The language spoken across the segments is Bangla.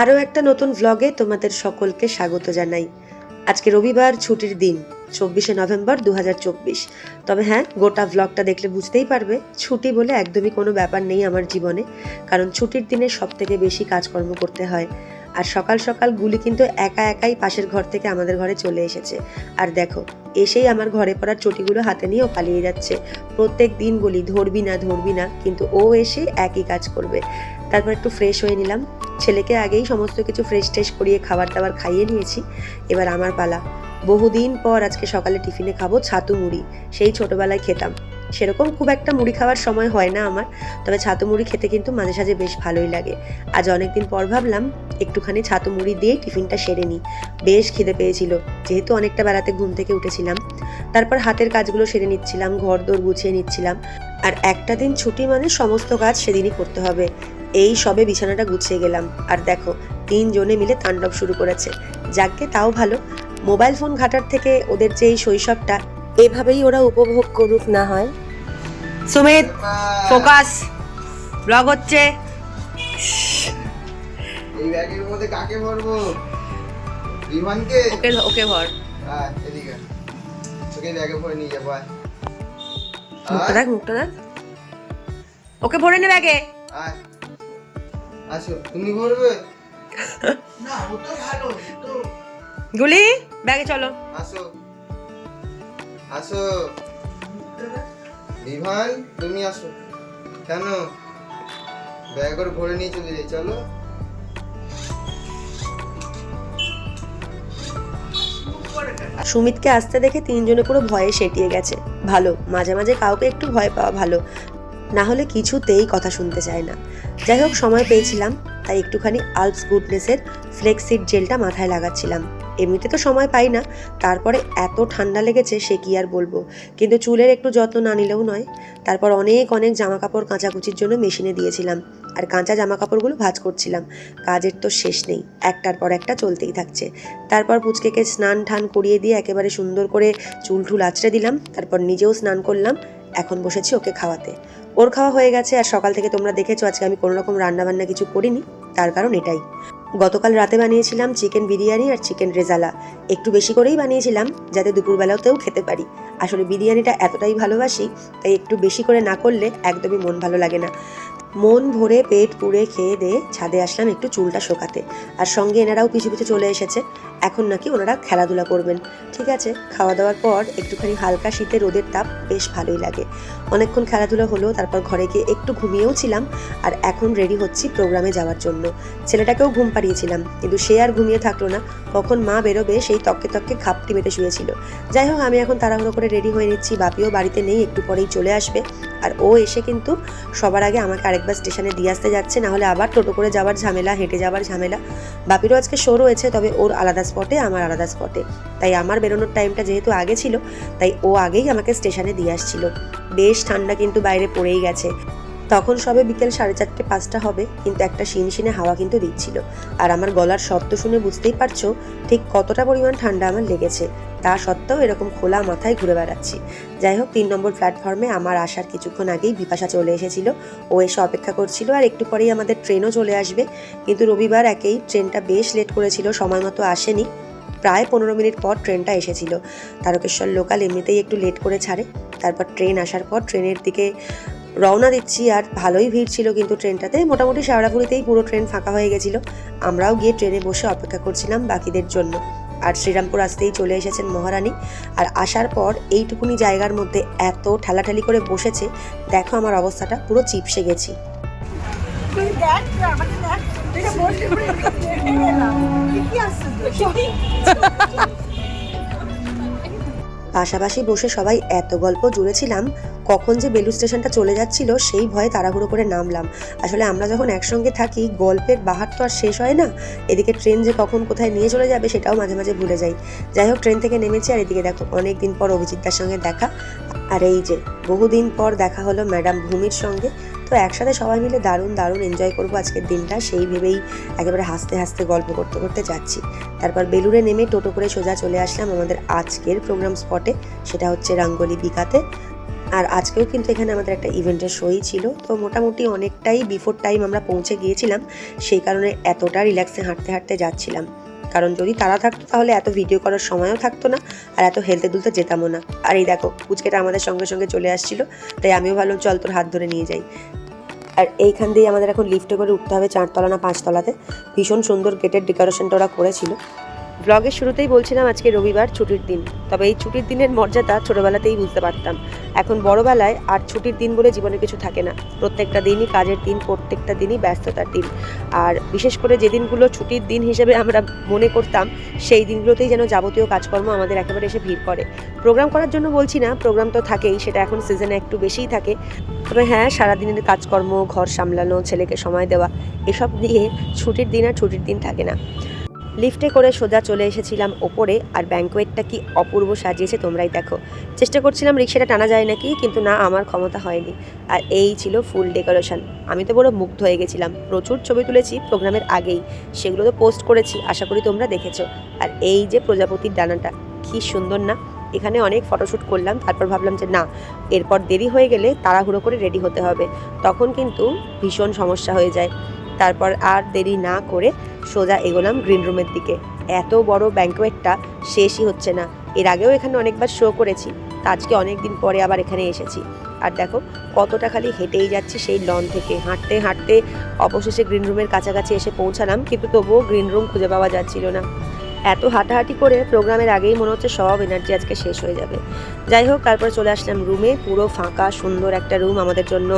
আরও একটা নতুন ভ্লগে তোমাদের সকলকে স্বাগত জানাই। আজকে রবিবার, ছুটির দিন, 24শে নভেম্বর 2024। তবে হ্যাঁ, গোটা ভ্লগটা দেখলে বুঝতেই পারবে ছুটি বলে একদমই কোনো ব্যাপার নেই আমার জীবনে। কারণ ছুটির দিনে সব থেকে বেশি কাজকর্ম করতে হয়। আর সকাল সকাল গুলি কিন্তু একা একাই পাশের ঘর থেকে আমাদের ঘরে চলে এসেছে। আর দেখো, এসেই আমার ঘরে পড়ার চটিগুলো হাতে নিয়েও পালিয়ে যাচ্ছে। প্রত্যেক দিন বলি ধরবি না, কিন্তু ও এসে একই কাজ করবে। তারপর একটু ফ্রেশ হয়ে নিলাম। ছেলেকে আগেই সমস্ত কিছু ফ্রেশ ট্রেশ করিয়ে খাবার দাবার খাইয়ে নিয়েছি। এবার আমার পালা। বহুদিন পর আজকে সকালে টিফিনে খাবো ছাতু মুড়ি। সেই ছোটবেলায় খেতাম। সেরকম খুব একটা মুড়ি খাওয়ার সময় হয় না আমার, তবে ছাতু মুড়ি খেতে কিন্তু মাঝে সাঝে বেশ ভালোই লাগে। আজ অনেকদিন পর ভাবলাম একটুখানি ছাতু মুড়ি দিয়ে টিফিনটা সেরে নিই। বেশ খিদে পেয়েছিল, যেহেতু অনেকটা বেলাতে ঘুম থেকে উঠেছিলাম। তারপর হাতের কাজগুলো সেরে নিচ্ছিলাম, ঘর দোর গুছিয়ে নিচ্ছিলাম। আর একটা দিন ছুটি মানে সমস্ত কাজ সেদিনই করতে হবে। এই সবে বিছানাটা গুছিয়ে গেলাম, আর দেখো 3 জনে মিলে তাণ্ডব শুরু করেছে। যাকে তাও ভালো, মোবাইল ফোন ঘাটার থেকে ওদের যে এই শৈশবটা, এভাবেই ওরা উপভোগ করুক না হয়। সুমিত, ফোকাস, ব্লগ হচ্ছে। এই ব্যাগের মধ্যে কাকে ভরবো? বিমানকে? ওকে ওকে ভর। হ্যাঁ, এদিকে ওকে ব্যাগে ভরে নিয়ে যাবো। মুখটা দেখ। ওকে ভরে নে ব্যাগে। আসো, তুমি ভরবে? না, ও তো ভালো তো। গুলি, ব্যাগে চলো। আসো আসো বিমান, তুমি আসো। কেন? ব্যাগ ওর ভরে নিয়ে চলে যাই, চলো। সুমিতকে আসতে দেখে 3 জনে পুরো ভয়ে সেটিয়ে গেছে। ভালো, মাঝে মাঝে কাউকে একটু ভয় পাওয়া ভালো, না হলে কিছুতেই কথা শুনতে চায় না। যাই হোক, সময় পেয়েছিলাম তাই একটুখানি আলপস গুডনেসের ফ্লেক্সিড জেলটা মাথায় লাগাচ্ছিলাম। এমনিতে তো সময় পাই না, তারপরে এত ঠান্ডা লেগেছে সে কি আর বলবো। কিন্তু চুলের একটু যত্ন না নিলেও নয়। তারপর অনেক জামা কাপড় কাঁচাকুচির জন্য মেশিনে দিয়েছিলাম, আর কাঁচা জামা কাপড়গুলো ভাঁজ করছিলাম। কাজের তো শেষ নেই, একটার পর একটা চলতেই থাকছে। তারপর পুচকেকে স্নান ঠান করিয়ে দিয়ে একেবারে সুন্দর করে চুল ঠুল আঁচড়ে দিলাম। তারপর নিজেও স্নান করলাম। এখন বসেছি ওকে খাওয়াতে। ওর খাওয়া হয়ে গেছে। আর সকাল থেকে তোমরা দেখেছো আজকে আমি কোনো রকম রান্নাবান্না কিছু করিনি। তার কারণ এটাই, গতকাল রাতে বানিয়েছিলাম চিকেন বিরিয়ানি আর চিকেন রেজালা। একটু বেশি করেই বানিয়েছিলাম যাতে দুপুরবেলাতেও খেতে পারি। আসলে বিরিয়ানিটা এতটাই ভালোবাসি, তাই একটু বেশি করে না করলে একদমই মন ভালো লাগে না। মন ভরে পেট পুড়ে খেয়ে দিয়ে ছাদে আসলাম একটু চুলটা শোকাতে। আর সঙ্গে এনারাও পিছু পিছু চলে এসেছে। এখন নাকি ওনারা খেলাধুলা করবেন। ঠিক আছে, খাওয়া দাওয়ার পর একটুখানি হালকা শীতে রোদের তাপ বেশ ভালোই লাগে। অনেকক্ষণ খেলাধুলা হলো, তারপর ঘরে গিয়ে একটু ঘুমিয়েও ছিলাম। আর এখন রেডি হচ্ছি প্রোগ্রামে যাওয়ার জন্য। ছেলেটাকেও ঘুম পাড়িয়েছিলাম, কিন্তু সে আর ঘুমিয়ে থাকলো না। কখন মা বেরোবে সেই তককে তককে ঘাপটি মেরে শুয়েছিল। যাই হোক, আমি এখন তাড়াহুড়ো করে রেডি হয়ে নিচ্ছি। বাপিও বাড়িতে নেই, একটু পরেই চলে আসবে। আর ও এসে কিন্তু সবার আগে আমাকে আরেকবার স্টেশনে দিয়ে আসতে যাচ্ছে, না হলে আবার টোটো করে যাওয়ার ঝামেলা, হেঁটে যাওয়ার ঝামেলা। বাপিরও আজকে শো রয়েছে, তবে ওর আলাদা স্পটে, আমার আলাদা স্পটে। তাই আমার বেরোনোর টাইমটা যেহেতু আগে ছিল, তাই ও আগেই আমাকে স্টেশনে দিয়ে আসছিল। বেশ ঠান্ডা কিন্তু বাইরে পড়েই গেছে। তখন সবে বিকেল 4:30-5টা হবে, কিন্তু একটা শিনশিনে হাওয়া কিন্তু দিচ্ছিল। আর আমার গলার শব্দ শুনে বুঝতেই পারছো ঠিক কতটা পরিমাণ ঠান্ডা আমার লেগেছে। তা সত্ত্বেও এরকম খোলা মাথায় ঘুরে বেড়াচ্ছি। যাই হোক, 3 নম্বর প্ল্যাটফর্মে আমার আসার কিছুক্ষণ আগেই বিপাশা চলে এসেছিল। ও এসে অপেক্ষা করছিল, আর একটু পরেই আমাদের ট্রেনও চলে আসবে। কিন্তু রবিবার একেই ট্রেনটা বেশ লেট করেছিল, সময় মতো আসেনি। প্রায় 15 মিনিট পর ট্রেনটা এসেছিল। তারকেশ্বর লোকাল এমনিতেই একটু লেট করে ছাড়ে। তারপর ট্রেন আসার পর ট্রেনের দিকে রওনা দিচ্ছি। আর ভালোই ভিড় ছিল কিন্তু ট্রেনটাতে, মোটামুটি শেওড়াফুলিতেই পুরো ট্রেন ফাঁকা হয়ে গেছিলো। আমরাও গিয়ে ট্রেনে বসে অপেক্ষা করছিলাম বাকিদের জন্য। আর শ্রীরামপুর আসতেই চলে এসেছেন মহারানী। আর আসার পর এইটুকুনি জায়গার মধ্যে এত ঠেলাঠালি করে বসেছে, দেখো আমার অবস্থাটা পুরো চিপসে গেছি। পাশাপাশি বসে সবাই এত গল্প জুড়েছিলাম, কখন যে বেলুড় স্টেশনটা চলে যাচ্ছিল সেই ভয়ে তাড়াহুড়ো করে নামলাম। আসলে আমরা যখন একসঙ্গে থাকি, গল্পের বাহার তো আর শেষ হয় না। এদিকে ট্রেন যে কখন কোথায় নিয়ে চলে যাবে সেটাও মাঝে মাঝে ভুলে যাই। যাই হোক, ট্রেন থেকে নেমেছি। আর এদিকে দেখো, অনেক দিন পর অভিজিৎদার সঙ্গে দেখা। আর এই যে বহুদিন পর দেখা হলো ম্যাডাম ভূমির সঙ্গে। তো একসাথে সবাই মিলে দারুণ দারুণ এনজয় করবো আজকের দিনটা, সেই ভেবেই একেবারে হাসতে হাসতে গল্প করতে করতে যাচ্ছি। তারপর বেলুড়ে নেমে টোটো করে সোজা চলে আসলাম আমাদের আজকের প্রোগ্রাম স্পটে। সেটা হচ্ছে রঙ্গোলি বিকাতে। আর আজকেও কিন্তু এখানে আমাদের একটা ইভেন্টের শোই ছিল, তো মোটামুটি অনেকটাই বিফোর টাইম আমরা পৌঁছে গিয়েছিলাম, সেই কারণে এতটা রিল্যাক্সে হাঁটতে হাঁটতে যাচ্ছিলাম। কারণ যদি তারা থাকতো তাহলে এত ভিডিও করার সময়ও থাকতো না, আর এত হেলতে দুলতে যেতামও না। আর এই দেখো পুচকেটা আমাদের সঙ্গে সঙ্গে চলে আসছিল, তাই আমিও ভাবলাম চল তোর হাত ধরে নিয়ে যাই। আর এইখান দিয়ে আমাদের এখন লিফটে করে উঠতে হবে 4 তলা না 5 তলাতে। ভীষণ সুন্দর গেটের ডেকোরেশনটা ওরা করেছিল। ব্লগের শুরুতেই বলছিলাম আজকে রবিবার, ছুটির দিন। তবে এই ছুটির দিনের মর্যাদা ছোটোবেলাতেই বুঝতে পারতাম। এখন বড়বেলায় আর ছুটির দিন বলে জীবনে কিছু থাকে না। প্রত্যেকটা দিনই কাজের দিন, প্রত্যেকটা দিনই ব্যস্ততার দিন। আর বিশেষ করে যে দিনগুলো ছুটির দিন হিসেবে আমরা মনে করতাম, সেই দিনগুলোতেই যেন যাবতীয় কাজকর্ম আমাদের একেবারে এসে ভিড় করে। প্রোগ্রাম করার জন্য বলছি না, প্রোগ্রাম তো থাকেই, সেটা এখন সিজনে একটু বেশিই থাকে। তবে হ্যাঁ, সারাদিনের কাজকর্ম, ঘর সামলানো, ছেলেকে সময় দেওয়া, এসব দিয়ে ছুটির দিন আর ছুটির দিন থাকে না। লিফটে করে সোজা চলে এসেছিলাম ওপরে, আর ব্যাঙ্কোয়েটটা কি অপূর্ব সাজিয়েছে তোমরাই দেখো। চেষ্টা করছিলাম রিক্সাটা টানা যায় নাকি, কিন্তু না, আমার ক্ষমতা হয়নি। আর এই ছিল ফুল ডেকোরেশন। আমি তো বড় মুগ্ধ হয়ে গেছিলাম। প্রচুর ছবি তুলেছি প্রোগ্রামের আগেই, সেগুলো তো পোস্ট করেছি, আশা করি তোমরা দেখেছো। আর এই যে প্রজাপতির ডানাটা, কি সুন্দর না। এখানে অনেক ফটোশ্যুট করলাম, তারপর ভাবলাম যে না, এরপর দেরি হয়ে গেলে তাড়াহুড়ো করে রেডি হতে হবে, তখন কিন্তু ভীষণ সমস্যা হয়ে যায়। তারপর আর দেরি না করে সোজা এগোলাম গ্রিন রুমের দিকে। এত বড় ব্যাঙ্কোয়েটটা শেষই হচ্ছে না। এর আগেও এখানে অনেকবার শো করেছি, তা আজকে অনেক দিন পরে আবার এখানে এসেছি। আর দেখো কতটা খালি হেঁটেই যাচ্ছি সেই লন থেকে, হাঁটতে হাঁটতে অবশেষে গ্রিন রুমের কাছাকাছি এসে পৌঁছালাম, কিন্তু তবুও গ্রিন রুম খুঁজে পাওয়া যাচ্ছিল না। এত হাঁটাহাঁটি করে প্রোগ্রামের আগেই মনে হচ্ছে সব এনার্জি আজকে শেষ হয়ে যাবে। যাই হোক, তারপর চলে আসলাম রুমে। পুরো ফাঁকা সুন্দর একটা রুম আমাদের জন্য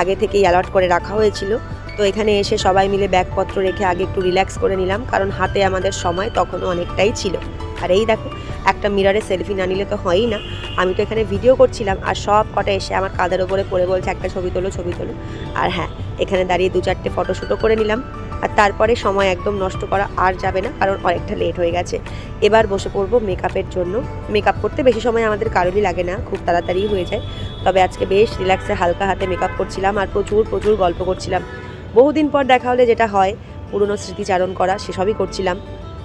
আগে থেকেই অ্যালট করে রাখা হয়েছিল। তো এখানে এসে সবাই মিলে ব্যাগপত্র রেখে আগে একটু রিল্যাক্স করে নিলাম, কারণ হাতে আমাদের সময় তখনও অনেকটাই ছিল। আর এই দেখো, একটা মিররে সেলফি না নিলে তো হয়ই না। আমি তো এখানে ভিডিও করছিলাম, আর সব কটা এসে আমার কাঁধের ওপরে পড়ে বলছে একটা ছবি তোলো, ছবি তোলো। আর হ্যাঁ, এখানে দাঁড়িয়ে 2-4টে ফটোশ্যুটও করে নিলাম। আর তারপরে সময় একদম নষ্ট করা আর যাবে না, কারণ অনেকটা লেট হয়ে গেছে। এবার বসে পড়বো মেকআপের জন্য। মেকআপ করতে বেশি সময় আমাদের কারোরই লাগে না, খুব তাড়াতাড়ি হয়ে যায়। তবে আজকে বেশ রিল্যাক্সে হালকা হাতে মেকআপ করছিলাম, আর প্রচুর প্রচুর গল্প করছিলাম। বহুদিন পর দেখা হলে যেটা হয়, পুরনো স্মৃতিচারণ করা, সেসবই করছিলাম।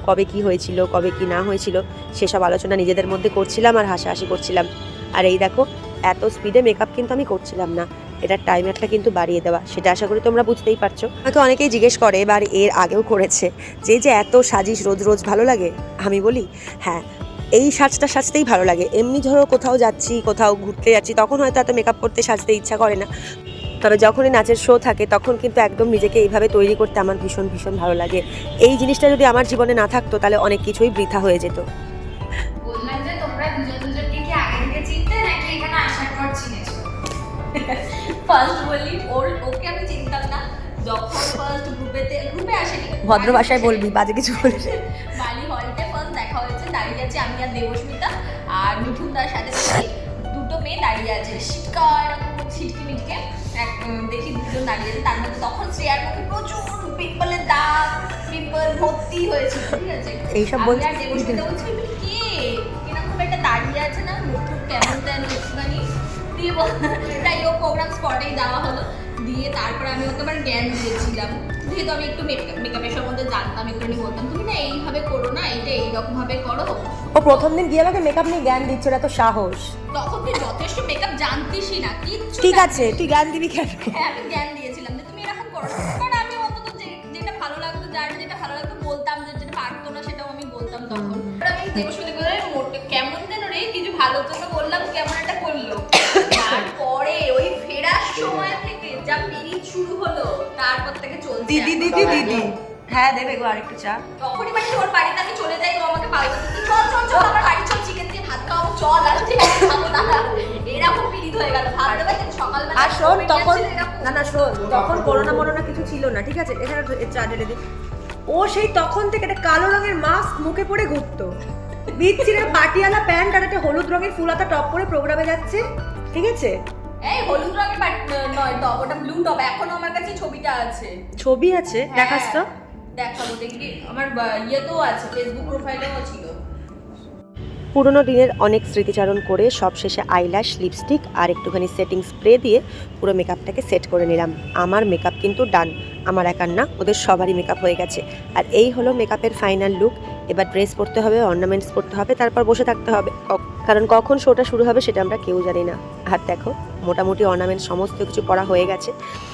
কবে কি হয়েছিল, কবে কি না হয়েছিল, সেসব আলোচনা নিজেদের মধ্যে করছিলাম আর হাসাহাসি করছিলাম। আর এই দেখো, এত স্পিডে মেকআপ কিন্তু আমি করছিলাম না, এটার টাইমারটা কিন্তু বাড়িয়ে দেওয়া, সেটা আশা করি তোমরা বুঝতেই পারছো। হয়তো অনেকেই জিজ্ঞেস করে, এবার এর আগেও করেছে, যে এত সাজিস রোজ রোজ ভালো লাগে। আমি বলি হ্যাঁ, এই সাজটা সাজতেই ভালো লাগে। এমনি ধরো কোথাও যাচ্ছি, কোথাও ঘুরতে যাচ্ছি, তখন হয়তো এত মেকআপ করতে সাজতে ইচ্ছা করে না। তবে যখনই নাচের শো থাকে তখন কিন্তু একদম নিজেকে এইভাবে তৈরি করতে আমার ভীষণ ভীষণ ভালো লাগে। এই জিনিসটা যদি আমার জীবনে না থাকতো তাহলে অনেক কিছুই বৃথা হয়ে যেত। বললাম যে তোমরা দুজন দুজনকে কি আগে থেকে চিনতে নাকি এখানে আসার পর চিনেছো? ফার্স্ট বলি ওকে আমি চিনতাম না, যখন ফার্স্ট গ্রুপে আসেনি, ভদ্র ভাষায় বলবি, বাজে কিছু বলিস। বালি হলতে ফার্স্ট দেখা হয়েছে, দাঁড়িয়ে আছে আমি আর দেবস্মিতা আর মিঠুনদার সাথে দুটো মেয়ে দাঁড়িয়ে আছে, শিটকা এরকম ছিটকে মিটকে দেখি দুজন দাঁড়িয়ে আছে। তার মধ্যে তখন শ্রেয়ার মুখে প্রচুর পিম্পলের দাগ, পিম্পল ভর্তি হয়েছিল, ঠিক আছে? এইসব আমি আর দেবস্মিতা বলছি কে কিরকম একটা দাঁড়িয়ে আছে না, মুখ কেমন যেন একটুখানি দিয়ে তাই ও প্রোগ্রাম স্পটেই যাওয়া হলো। দিয়ে তারপর আমি ওকে আবার জ্ঞান দিয়েছিলাম, যেহেতু আমি একটু মেকআপের সম্বন্ধে জানতাম, একটুখানি বলতাম তুমি না এইভাবে করো না, এইটা এইরকম ভাবে করো। ও প্রথম দিন গিয়ে আমাকে মেকআপ নিয়ে জ্ঞান দিচ্ছিল, এত সাহস। তখন তুই যথেষ্ট মেকআপ জানতিসই না, কিচ্ছু। ঠিক আছে, তুই জ্ঞান দিবি কেন? হ্যাঁ, আমি জ্ঞান দিয়েছিলাম যে তুমি এরকম করো না, কারণ আমি অন্তত যেটা ভালো লাগতো, যার যেটা ভালো লাগতো বলতাম, যেটা পারতো না সেটাও আমি বলতাম তখন। আমি দেবস্মিতা বলে কেমন যেন রে, কিছু ভালো জন্য বললাম, কেমন একটা করলো। তারপরে ওই ফেরার সময় থেকে যা পিরিত শুরু হলো, তারপর থেকে চলছে দিদি হ্যাঁ দেবে গো আরেকটু চা। তখনই মানে ওর বাড়িতে আমি চলে যাই, ও আমাকে পাল্টা দিতে চল চল চল আমার বাড়ি চল, চিকেন দিয়ে ভাত খাওয়াবো চল, আর ঠিক আছে খাবো না। এরকম পিরিত হয়ে গেল, ভাবতে পারছেন সকালবেলা। আর শোন, তখন না শোন, তখন করোনা কিছু ছিল না, ঠিক আছে? এখানে চা ঢেলে দিই। ও সেই তখন থেকে একটা কালো রঙের মাস্ক মুখে পরে ঘুরতো, বিচ্ছিরে পাটিয়ালা প্যান্ট আর একটা হলুদ রঙের ফুলাতা টপ পরে প্রোগ্রামে যাচ্ছে, ঠিক আছে? এই হলুদ রঙের নয় টপ, ওটা ব্লু টপ। এখনো আমার কাছে ছবিটা আছে। ছবি আছে? দেখাস তো। দেখাবো, দেখি আমার ইয়েতেও আছে, ফেসবুক প্রোফাইলেও ছিল। পুরোনো দিনের অনেক স্মৃতিচারণ করে সবশেষে আইল্যাশ, লিপস্টিক আর একটুখানি সেটিং স্প্রে দিয়ে পুরো মেকআপটাকে সেট করে নিলাম। আমার মেকআপ কিন্তু ডান, আমার একার না, ওদের সবারই মেকআপ হয়ে গেছে। আর এই হলো মেকআপের ফাইনাল লুক। এবার ড্রেস পরতে হবে, অর্নামেন্টস পরতে হবে, তারপর বসে থাকতে হবে, কারণ কখন শোটা শুরু হবে সেটা আমরা কেউ জানি না। আর দেখো মোটামুটি অর্নামেন্টস সমস্ত কিছু পরা হয়ে গেছে,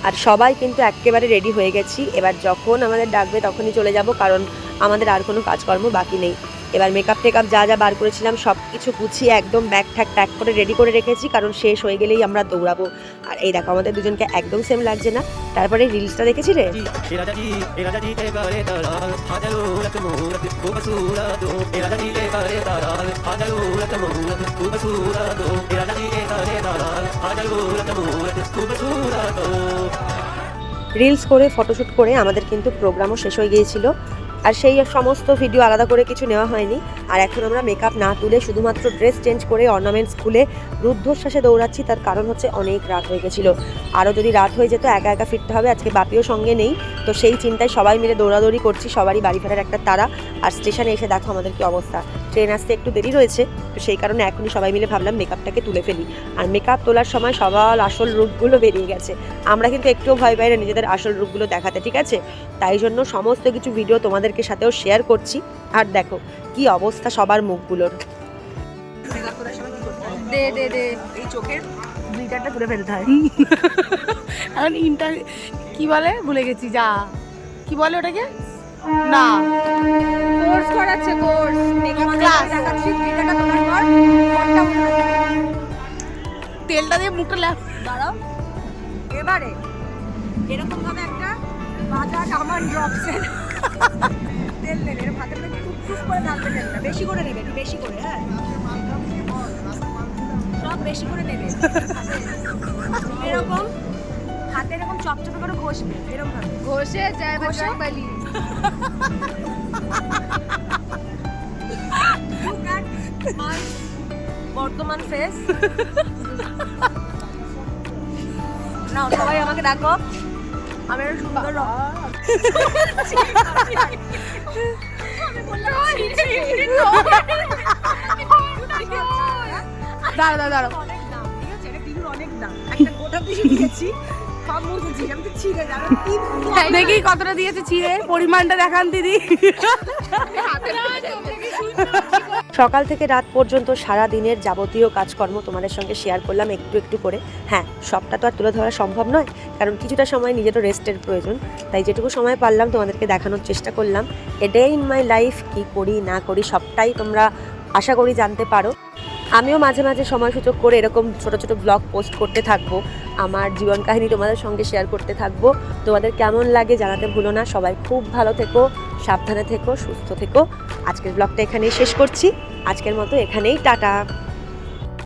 আর সবাই কিন্তু একেবারে রেডি হয়ে গেছি। এবার যখন আমাদের ডাকবে তখনই চলে যাব, কারণ আমাদের আর কোনো কাজকর্ম বাকি নেই। এবার মেকআপ টেকআপ যা যা বার করেছিলাম সব কিছু গুছিয়ে একদম ব্যাগ ঠ্যাগ প্যাক করে রেডি করে রেখেছি, কারণ শেষ হয়ে গেলেই আমরা দৌড়াবো। আর এই দেখো আমাদের দুজনকে একদম সেম লাগছে না। তারপরে রিলসটা দেখেছি রে, রিলস করে ফটোশ্যুট করে আমাদের কিন্তু প্রোগ্রামও শেষ হয়ে গিয়েছিল। আর সেই সমস্ত ভিডিও আলাদা করে কিছু নেওয়া হয়নি। আর এখন আমরা মেকআপ না তুলে শুধুমাত্র ড্রেস চেঞ্জ করে অর্নামেন্টস খুলে রুদ্ধশ্বাসে দৌড়াচ্ছি, তার কারণ হচ্ছে অনেক রাত হয়ে গেছিলো। আরও যদি রাত হয়ে যেত একা একা ফিরতে হবে, আজকে বাপিও সঙ্গে নেই, তো সেই চিন্তায় সবাই মিলে দৌড়াদৌড়ি করছি, সবারই বাড়ি ফেরার একটা তাড়া। আর স্টেশনে এসে দেখো আমাদের কি অবস্থা, ট্রেন আসতে একটু দেরি রয়েছে, তো সেই কারণে এখনই সবাই মিলে ভাবলাম মেকআপটাকে তুলে ফেলি। আর মেকআপ তোলার সময় সবার আসল রূপগুলো বেরিয়ে গেছে, আমরা কিন্তু একটুও ভয় পাই না নিজেদের আসল রূপগুলো দেখাতে, ঠিক আছে? তাই জন্য সমস্ত কিছু ভিডিও তোমাদেরকে সাথেও শেয়ার করছি। আর দেখো কি অবস্থা সবার মুখগুলোর। দে দে দে এই চোখের গ্লিটারটা তুলে ফেলতে হয়। এখন কি বলে ভুলে গেছি, যা কি বলে ওটাকে, না কোর্স করাচ্ছে, কোর্স মেকআপ ক্লাস। দেখাচ্ছি, গ্লিটারটা তোমার পর ফোনটা তেলটা দিয়ে মুখটা দাঁড়াও। এবারে এরকম ভাবে একটা বাজার আমার ড্রপসের তেল নেবে, এরকম হাতে করে টুক টুক করে ঢালতে তেলটা বেশি করে নেবে, একটু বেশি করে, হ্যাঁ সব বেশি করে নেবে। এরকম হাতে এরকম চপচপে করে ঘষবে, এরকম ভাবে ঘষে যায় বালি। বর্তমান ফেস না, সবাই আমাকে ডাকো, আমি একটা সুন্দর দাঁড়া দাঁড়া অনেক দাম, ঠিক আছে? এটা টিভির অনেক দাম, একটা গোটা পিস দিয়েছি, সব মুছেছি, আমি তো ছিঁড়ে যাবে। দেখি কতটা দিয়েছে চিড়ে, পরিমাণটা দেখান দিদি। সকাল থেকে রাত পর্যন্ত সারা দিনের যাবতীয় কাজকর্ম তোমাদের সঙ্গে শেয়ার করলাম একটু একটু করে। হ্যাঁ, সবটা তো আর তুলে ধরা সম্ভব নয়, কারণ কিছুটা সময় নিজেরও রেস্টের প্রয়োজন, তাই যেটুকু সময় পারলাম তোমাদেরকে দেখানোর চেষ্টা করলাম। A day in my life, কী করি না করি সবটাই তোমরা আশা করি জানতে পারো। আমিও মাঝে মাঝে সময় সুযোগ করে এরকম ছোট ছোট ব্লগ পোস্ট করতে থাকবো, আমার জীবন কাহিনী তোমাদের সঙ্গে শেয়ার করতে থাকবো। তোমাদের কেমন লাগে জানাতে ভুলো না। সবাই খুব ভালো থেকো, সাবধানে থেকো, সুস্থ থেকো। আজকের ব্লগটা এখানেই শেষ করছি, আজকের মতো এখানেই টাটা।